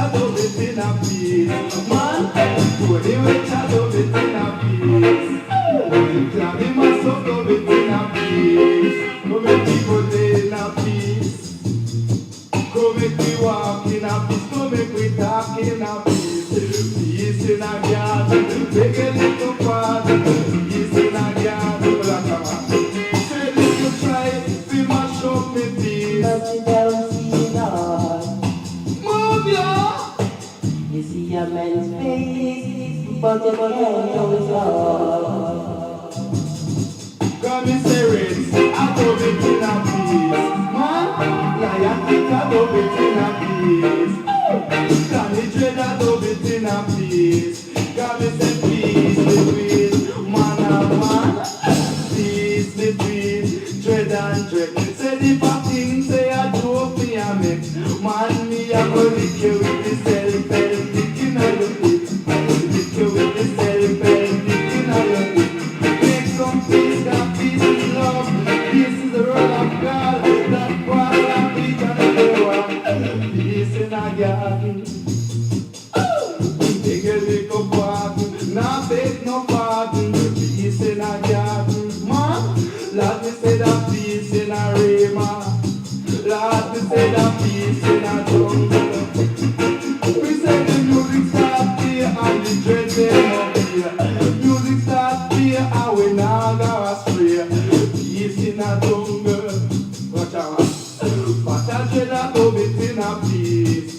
I love it in a peace. Man, Tony Rich, I love it in a peace. Johnny Masso, love it in a peace. Come make people live in a peace. Come make we walk in a peace. Come make we talk in a peace. Peace in a garden, make a little garden. Peace in a garden, say this you try, we must show me peace. But you don't see none. Move ya! You see a man's face, but you can't know his love. Come and say rinse, I love it in a peace. Man, lion think I love it in a peace. Danny Dread I love it in a peace. Come and say peace between man and man. Peace between Dread and Dread. Say the bad things say I joke me a make. Man me a go lick you with the self-help dick inna your dick. Lick you with the self-help dick inna your dick. Make some peace, that peace is love. Peace is the word of God. That God and peace and everyone. Peace in a garden. Take a little pardon. Not beg no pardon. Peace in a garden. Man, let me say that peace in a rima. Let me say that peace in a jungle. We say the music start here and the dread them up here. Music start here and we now go astray. Peace in a jungle. Watch out. But I dread I love it in a peace.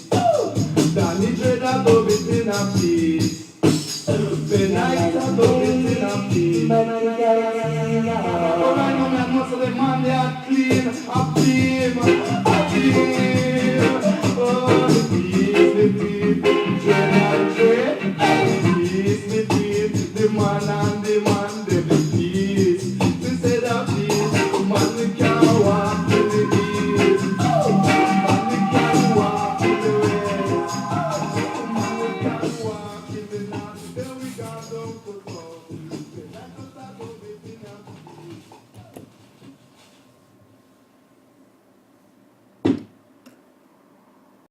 Danny dread I love it in a peace. The night I love it in a peace. But you don't see none. Oh, I know man, most of the man they are clean, a team. Oh, the peace between Dread and Dread. Peace between the man and the man.